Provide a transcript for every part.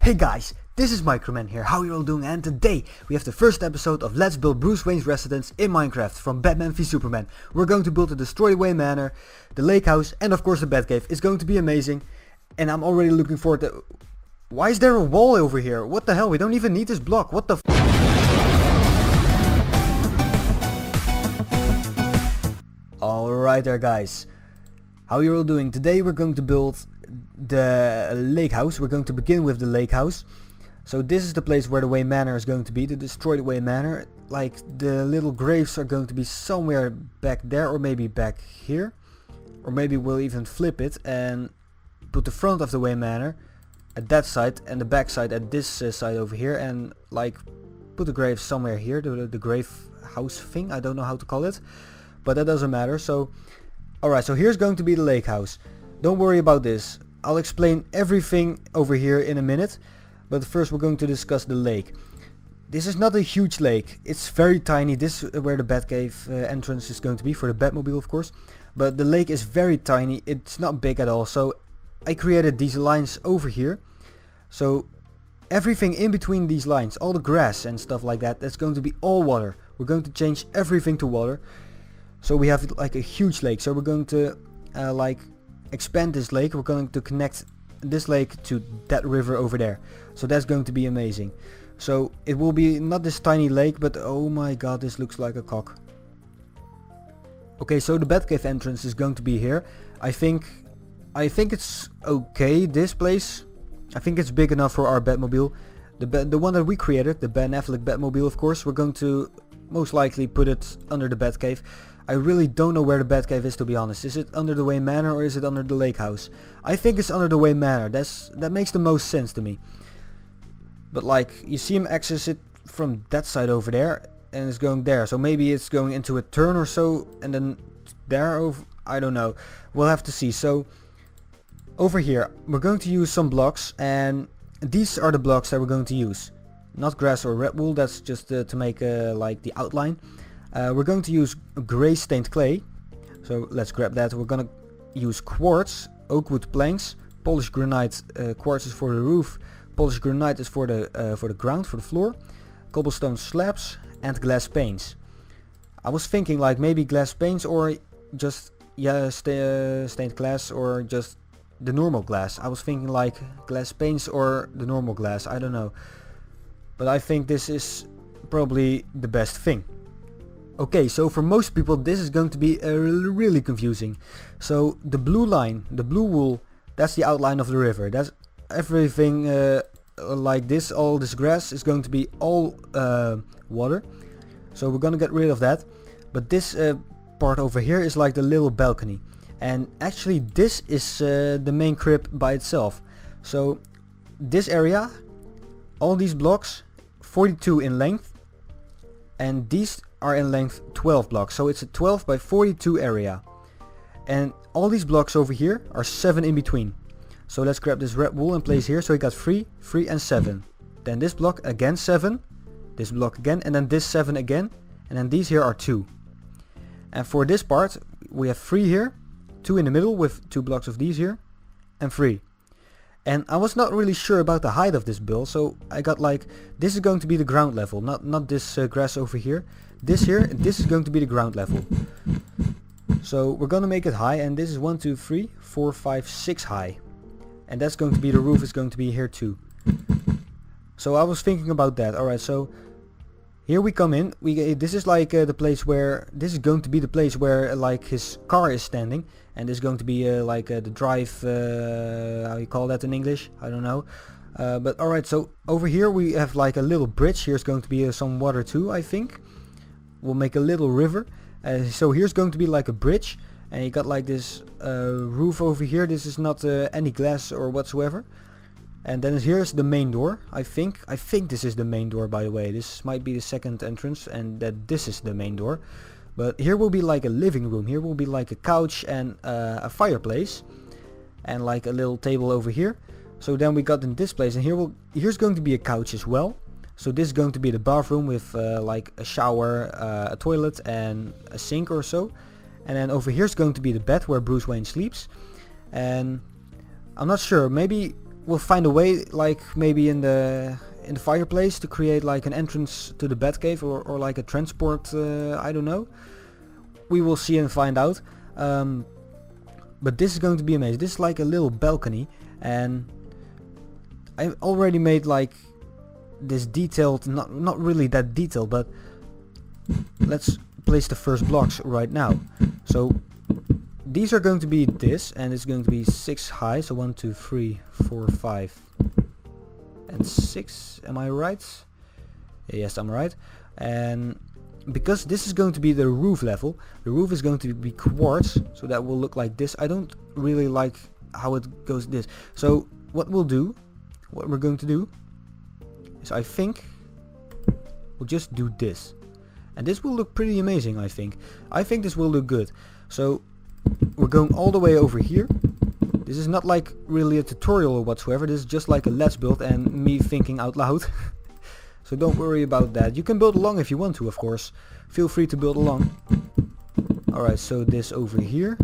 Hey guys, this is Microman here, how you all doing, and today we have the first episode of Let's Build Bruce Wayne's Residence in Minecraft from Batman v Superman. We're going to build the destroyed Wayne Manor, the lake house, and of course the Batcave. It's going to be amazing, and I'm already looking forward to... Why is there a wall over here? What the hell, we don't even need this block, what the Alright there guys, how you all doing? Today we're going to build the lake house. We're going to begin with the lake house. So this is the place where the Wayne Manor is going to be, the destroyed Wayne Manor. Like the little graves are going to be somewhere back there, or maybe back here, or maybe we'll even flip it and put the front of the Wayne Manor at that side and the back side at this side over here, and like put the graves somewhere here, the grave house thing. I don't know how to call it, but that doesn't matter. So alright, so here's going to be the lake house. Don't worry about this, I'll explain everything over here in a minute, but first we're going to discuss the lake. This is not a huge lake, it's very tiny. This is where the Batcave entrance is going to be, for the Batmobile of course, but the lake is very tiny, it's not big at all. So I created these lines over here, so everything in between these lines, all the grass and stuff like that, that's going to be all water. We're going to change everything to water, so we have like a huge lake. So we're going to like expand this lake. We're going to connect this lake to that river over there, so that's going to be amazing. So it will be not this tiny lake, but oh my god, this looks like a cock. Okay, so the Batcave entrance is going to be here. I think it's okay, this place. I think it's big enough for our Batmobile, the one that we created, the Ben Affleck Batmobile of course. We're going to most likely put it under the Batcave. I really don't know where the Batcave is, to be honest. Is it under the Wayne Manor or is it under the lake house? I think it's under the Wayne Manor. That makes the most sense to me. But like, you see him access it from that side over there, and it's going there. So maybe it's going into a turn or so, and then there over, I don't know. We'll have to see. So over here we're going to use some blocks, and these are the blocks that we're going to use. Not grass or red wool, that's just to make like the outline. We're going to use gray stained clay, so let's grab that. We're gonna use quartz, oak wood planks, polished granite. Quartz is for the roof, polished granite is for the ground, for the floor, cobblestone slabs, and glass panes. I was thinking like maybe glass panes, or just stained glass, or just the normal glass. I was thinking like glass panes or the normal glass, I don't know, but I think this is probably the best thing. Okay, so for most people this is going to be really confusing. So the blue line, the blue wool, that's the outline of the river. That's everything like this. All this grass is going to be all water. So we're gonna get rid of that. But this part over here is like the little balcony. And actually this is the main crib by itself. So this area, all these blocks, 42 in length, and these are in length 12 blocks, so it's a 12 by 42 area, and all these blocks over here are 7 in between. So let's grab this red wool and place here. So we got 3, 3 and 7, then this block again 7, this block again, and then this 7 again, and then these here are 2. And for this part we have 3 here, 2 in the middle with 2 blocks of these here, and 3. And I was not really sure about the height of this build, so I got like, this is going to be the ground level, not this grass over here. This here, this is going to be the ground level. So we're gonna make it high, and this is 1, 2, 3, 4, 5, 6 high. And that's going to be, the roof is going to be here too. So I was thinking about that. Alright, so here we come in. This is like the place where, this is going to be the place where like his car is standing. And this is going to be like the drive, how you call that in English? I don't know. But alright, so over here we have like a little bridge. Here's going to be some water too, I think. We'll make a little river. So here's going to be like a bridge. And you got like this roof over here. This is not any glass or whatsoever. And then here's the main door, I think. I think this is the main door, by the way. This might be the second entrance, and that this is the main door. But here will be like a living room. Here will be like a couch and a fireplace, and like a little table over here. So then we got in this place, and here's going to be a couch as well. So this is going to be the bathroom with like a shower, a toilet, and a sink or so. And then over here is going to be the bed where Bruce Wayne sleeps. And I'm not sure, maybe we'll find a way, like maybe in the fireplace, to create like an entrance to the Batcave, or like a transport, I don't know. We will see and find out. But this is going to be amazing. This is like a little balcony, and I already made like this detailed, not really that detailed, but let's place the first blocks right now. So these are going to be this, and it's going to be 6 high, so 1, 2, 3, 4, 5 and 6. Am I right? Yes, I'm right. And because this is going to be the roof level, the roof is going to be quartz, so that will look like this. I don't really like how it goes this. So what we're going to do is, I think we'll just do this, and this will look pretty amazing. I think this will look good. So we're going all the way over here. This is not like really a tutorial or whatsoever. This is just like a let's build and me thinking out loud. So don't worry about that. You can build along if you want to, of course. Feel free to build along. Alright, so this over here.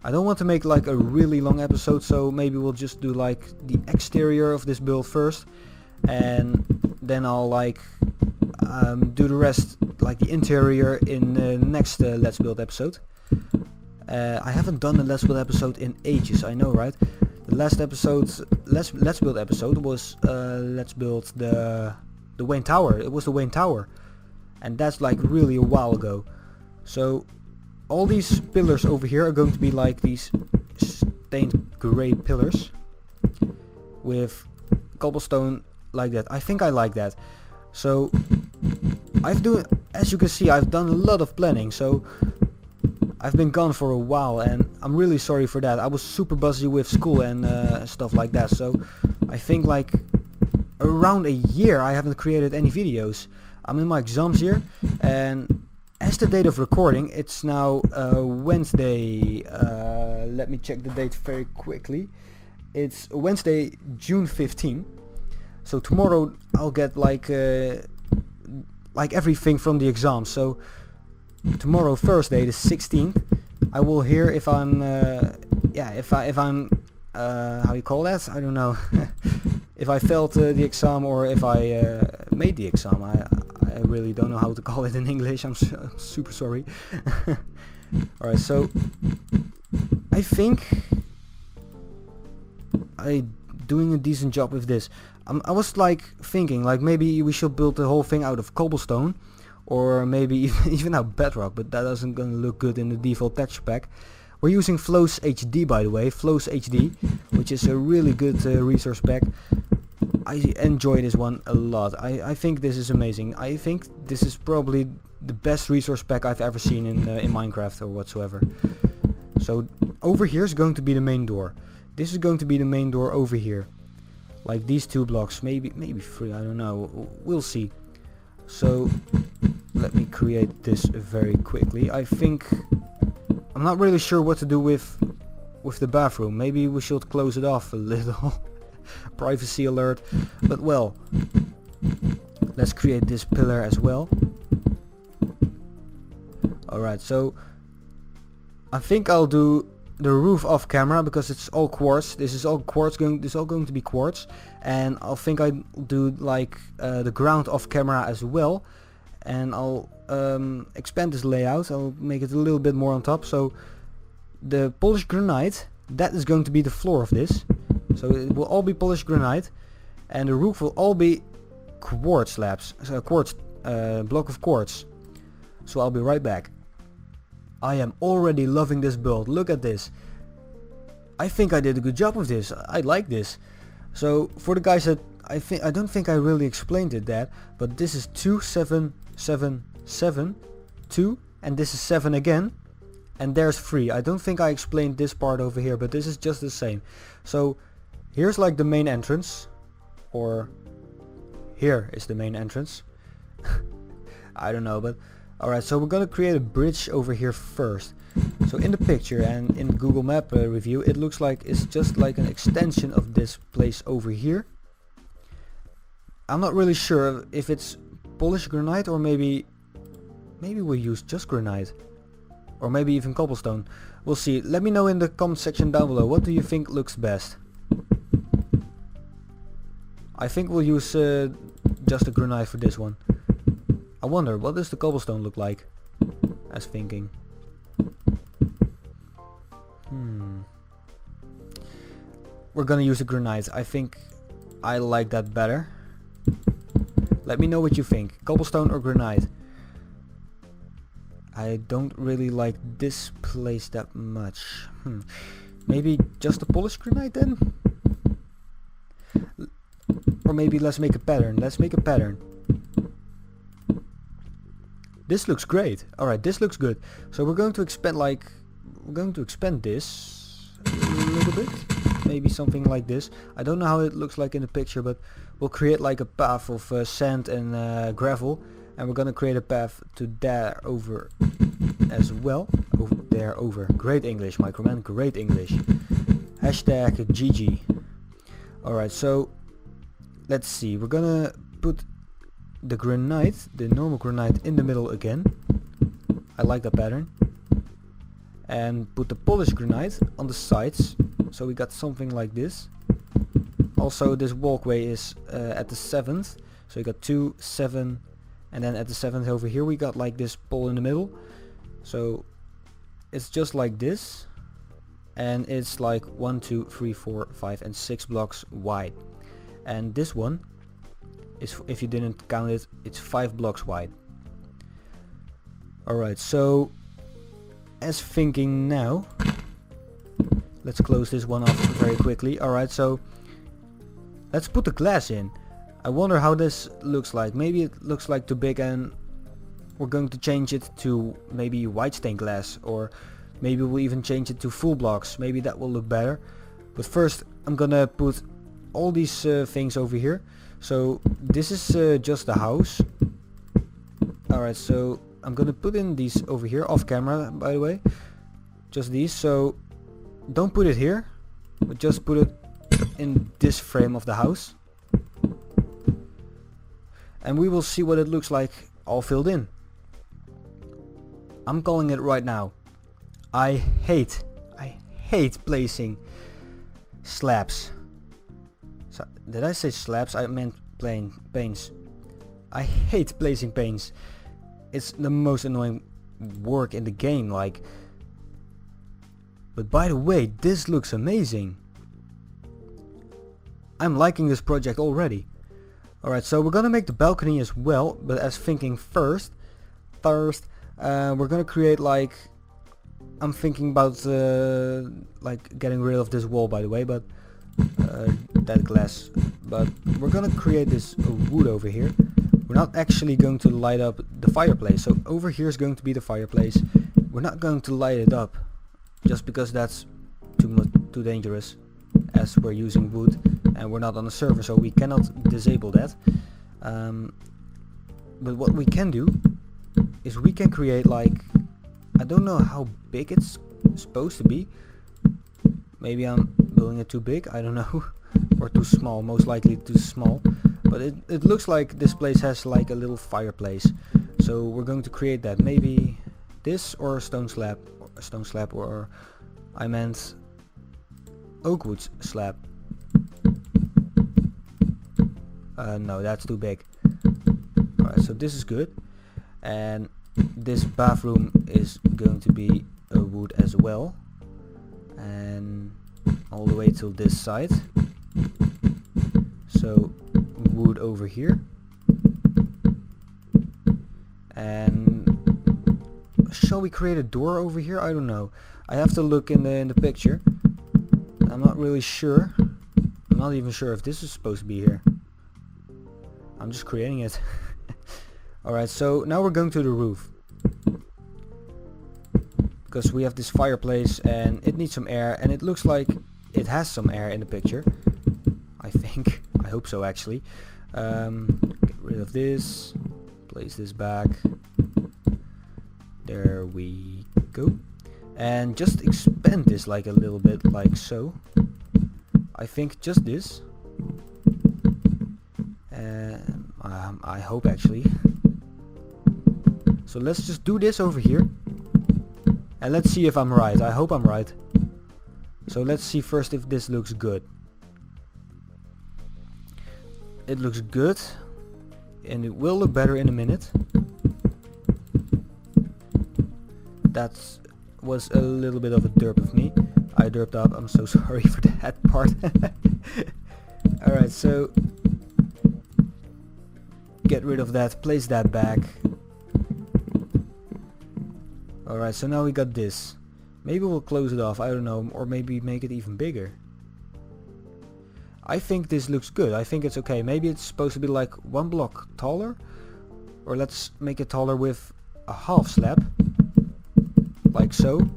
I don't want to make like a really long episode, so maybe we'll just do like the exterior of this build first, and then I'll like do the rest, like the interior, in the next Let's Build episode. I haven't done a Let's Build episode in ages, I know, right? The last episode, Let's Build episode was Let's Build the Wayne Tower. It was the Wayne Tower, and that's like really a while ago. So all these pillars over here are going to be like these stained gray pillars with cobblestone like that. I think I like that. So as you can see, I've done a lot of planning. So I've been gone for a while, and I'm really sorry for that. I was super busy with school and stuff like that. So I think like around a year I haven't created any videos. I'm in my exams here, and as the date of recording, it's now Wednesday. Let me check the date very quickly. It's Wednesday, June 15. So tomorrow I'll get like everything from the exam. So tomorrow, Thursday the 16th, I will hear if I'm if I'm how you call that? I don't know. If I failed the exam, or if I made the exam. I really don't know how to call it in English. I'm super sorry. Alright, so I think I'm doing a decent job with this. I was like thinking like maybe we should build the whole thing out of cobblestone, or maybe even out bedrock, but that doesn't gonna look good in the default texture pack. We're using Flows HD, by the way, Flows HD, which is a really good resource pack. I enjoy this one a lot. I think this is amazing. I think this is probably the best resource pack I've ever seen in Minecraft or whatsoever. So over here is going to be the main door. This is going to be the main door over here. Like these 2 blocks, maybe 3, I don't know. We'll see. So let me create this very quickly. I think I'm not really sure what to do with the bathroom. Maybe we should close it off a little. Privacy alert. But well, let's create this pillar as well. Alright, so I think I'll do the roof off camera, because it's all quartz. This is all quartz. This is all going to be quartz, and I think I'll do like the ground off camera as well, and I'll expand this layout. I'll make it a little bit more on top. So the polished granite, that is going to be the floor of this. So it will all be polished granite, and the roof will all be quartz slabs, so quartz block of quartz. So I'll be right back. I am already loving this build. Look at this. I think I did a good job with this. I like this. So for the guys that I don't think I really explained it that, but this is 2, 7, 7, 7, 2, and this is 7 again, and there's 3. I don't think I explained this part over here, but this is just the same. So here's like the main entrance, or here is the main entrance. I don't know, but alright, so we're gonna create a bridge over here first. So in the picture and in Google Map review, it looks like it's just like an extension of this place over here. I'm not really sure if it's polished granite, or maybe we'll use just granite, or maybe even cobblestone. We'll see. Let me know in the comment section down below. What do you think looks best? I think we'll use just a granite for this one. I wonder, what does the cobblestone look like? As thinking. We're gonna use a granite. I think I like that better. Let me know what you think. Cobblestone or granite? I don't really like this place that much. Maybe just a polished granite then? Or maybe let's make a pattern. Let's make a pattern. This looks great. Alright, this looks good. So we're going to expand this a little bit. Maybe something like this. I don't know how it looks like in the picture, but we'll create like a path of sand and gravel. And we're gonna create a path to there over as well. Over there over. Great English, Microman. Great English. Hashtag GG. Alright, so let's see. We're gonna put the granite, the normal granite, in the middle again. I like that pattern. And put the polished granite on the sides. So we got something like this. Also, this walkway is at the 7th. So you got 2, 7, and then at the 7th over here we got like this pole in the middle. So it's just like this. And it's like 1, 2, 3, 4, 5 and 6 blocks wide. And this one is, if you didn't count it, it's 5 blocks wide. Alright, so as thinking now, let's close this one off very quickly. Alright, so let's put the glass in. I wonder how this looks like. Maybe it looks like too big and we're going to change it to maybe white stained glass, or maybe we'll even change it to full blocks. Maybe that will look better. But first I'm gonna put all these things over here. So this is just the house. Alright, so I'm gonna put in these over here off camera, by the way. Just these. So don't put it here, but just put it in this frame of the house. And we will see what it looks like all filled in. I'm calling it right now. I hate placing slabs. So, did I say slabs? I meant panes. I hate placing panes. It's the most annoying work in the game, like. But by the way, this looks amazing. I'm liking this project already. Alright, so we're gonna make the balcony as well, but as thinking first, we're gonna create like, I'm thinking about like getting rid of this wall, by the way, but that glass. But we're gonna create this wood over here. We're not actually going to light up the fireplace. So over here is going to be the fireplace. We're not going to light it up, just because that's too dangerous, as we're using wood and we're not on a server, so we cannot disable that. But what we can do is we can create like, I don't know how big it's supposed to be. Maybe I'm building it too big, I don't know. Or too small, most likely too small. But it looks like this place has like a little fireplace. So we're going to create that. Maybe this or a stone slab. Or I meant oak wood slab. No, that's too big. Alright, so this is good. And this bathroom is going to be a wood as well. And all the way till this side. So wood over here. And shall we create a door over here? I don't know. I have to look in the picture. I'm not really sure. I'm not even sure if this is supposed to be here. I'm just creating it. Alright, so now we're going to the roof. Because we have this fireplace and it needs some air, and it looks like it has some air in the picture. I think. I hope so, actually. Get rid of this. Place this back. There we go. And just expand this like a little bit, like so. I think just this. I hope, actually. So let's just do this over here. And let's see if I'm right. I hope I'm right. So let's see first if this looks good. It looks good, and it will look better in a minute. That was a little bit of a derp of me. I derped up, I'm so sorry for that part. Alright, so get rid of that, place that back. Alright, so now we got this. Maybe we'll close it off, I don't know, or maybe make it even bigger. I think this looks good, I think it's okay. Maybe it's supposed to be like 1 block taller, or let's make it taller with a half slab, like so,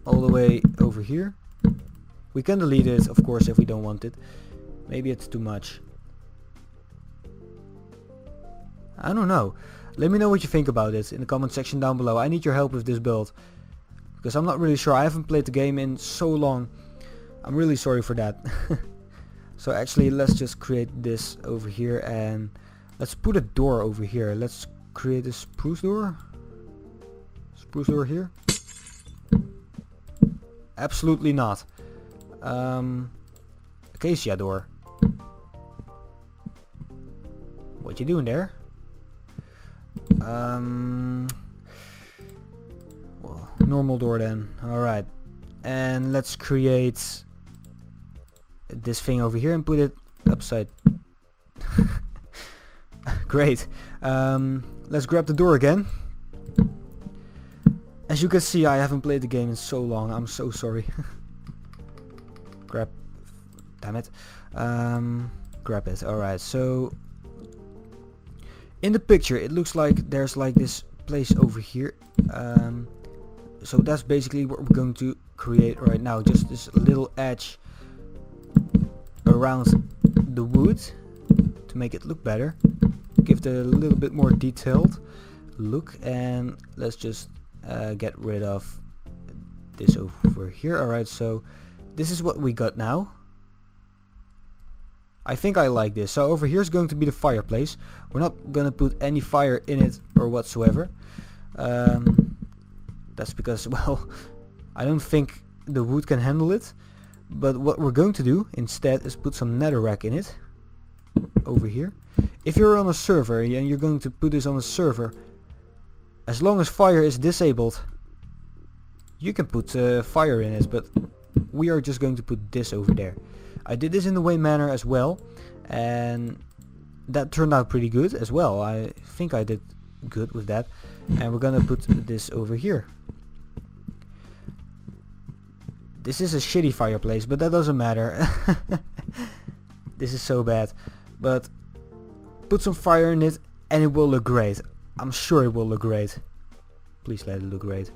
all the way over here. We can delete it, of course, if we don't want it. Maybe it's too much. I don't know. Let me know what you think about it in the comment section down below. I need your help with this build, because I'm not really sure. I haven't played the game in so long. I'm really sorry for that. So actually, let's just create this over here, and let's put a door over here. Let's create a spruce door. Spruce door here? Absolutely not. Acacia door. What you doing there? Well, normal door then. Alright. And let's create this thing over here and put it upside. Great. Let's grab the door again. As you can see, I haven't played the game in so long. I'm so sorry. Grab. Damn it. Grab it. Alright, so in the picture it looks like there's like this place over here. So that's basically what we're going to create right now. Just this little edge around the wood to make it look better. Give it a little bit more detailed look, and let's just get rid of this over here. Alright, so this is what we got now. I think I like this. So over here is going to be the fireplace. We're not gonna put any fire in it or whatsoever. That's because, well, I don't think the wood can handle it. But what we're going to do instead is put some netherrack in it. Over here. If you're on a server and you're going to put this on a server, as long as fire is disabled, you can put fire in it, but we are just going to put this over there. I did this in the Wayne Manor as well, and that turned out pretty good as well. I think I did good with that. And we're gonna put this over here. This is a shitty fireplace, but that doesn't matter. This is so bad. But put some fire in it and it will look great. I'm sure it will look great. Please let it look great.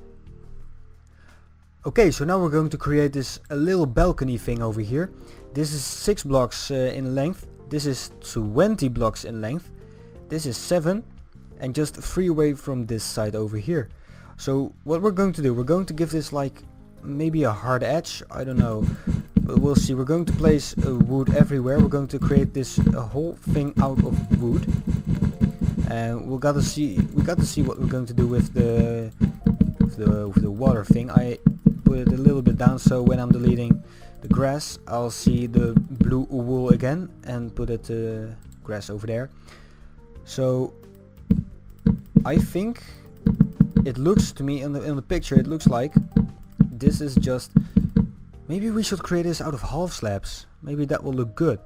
Okay, so now we're going to create this a little balcony thing over here. This is 6 blocks in length. This is 20 blocks in length. This is 7, and just 3 away from this side over here. So what we're going to do, we're going to give this like maybe a hard edge, I don't know, but we'll see. We're going to place wood everywhere. We're going to create this whole thing out of wood, and we got to see what we're going to do with the water thing. I put it a little bit down so when I'm deleting the grass I'll see the blue wool again, and put it grass over there. So I think it looks to me in the picture, it looks like this is just, maybe we should create this out of half slabs. Maybe that will look good.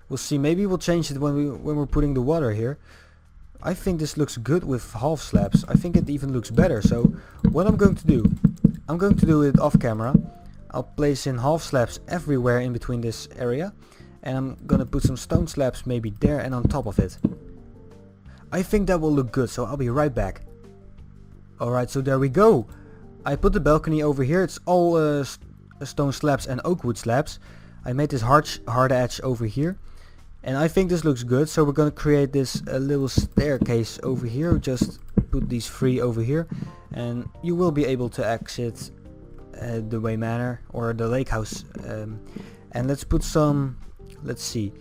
We'll see. Maybe we'll change it when we're putting the water here. I think this looks good with half slabs. I think it even looks better. So what I'm going to do, I'm going to do it off camera. I'll place in half slabs everywhere in between this area, and I'm gonna put some stone slabs maybe there and on top of it. I think that will look good, so I'll be right back. Alright, so there we go. I put the balcony over here. It's all stone slabs and oak wood slabs. I made this hard edge over here, and I think this looks good. So we're gonna create this little staircase over here. Just put these 3 over here, and you will be able to exit the Wayne Manor or the lake house. And let's put some, let's see,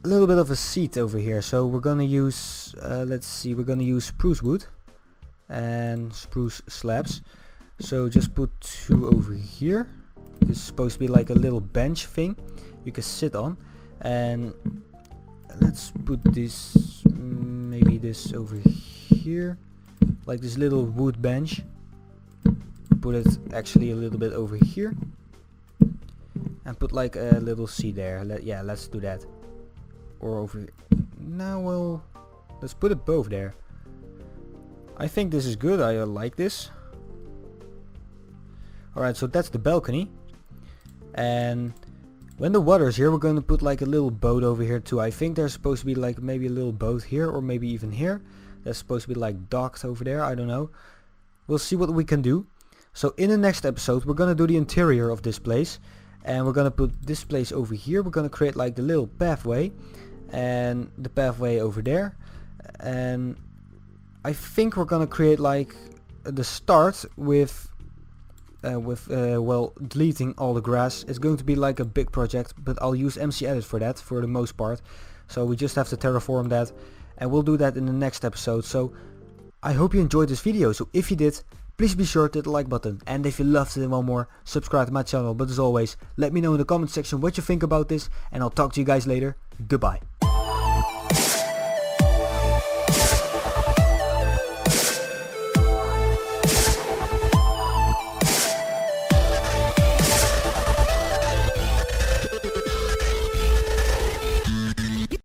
a little bit of a seat over here. So we're gonna use, let's see, we're gonna use spruce wood and spruce slabs. So just put 2 over here. This is supposed to be like a little bench thing you can sit on. And let's put this, maybe this over here, like this little wood bench. Put it actually a little bit over here, and put like a little seat there. Yeah, let's do that. Or over here. Now, well, let's put it both there. I think this is good. I like this. Alright, so that's the balcony. And when the water's here, we're going to put like a little boat over here too. I think there's supposed to be like maybe a little boat here, or maybe even here. That's supposed to be like docked over there. I don't know. We'll see what we can do. So in the next episode, we're going to do the interior of this place. And we're going to put this place over here. We're going to create like the little pathway. And the pathway over there. And I think we're going to create like the start with well, deleting all the grass. It's going to be like a big project, but I'll use MC Edit for that for the most part. So we just have to terraform that, and we'll do that in the next episode. So I hope you enjoyed this video. So if you did, please be sure to hit the like button, and if you loved it and want more, subscribe to my channel. But as always, let me know in the comment section what you think about this, and I'll talk to you guys later. Goodbye.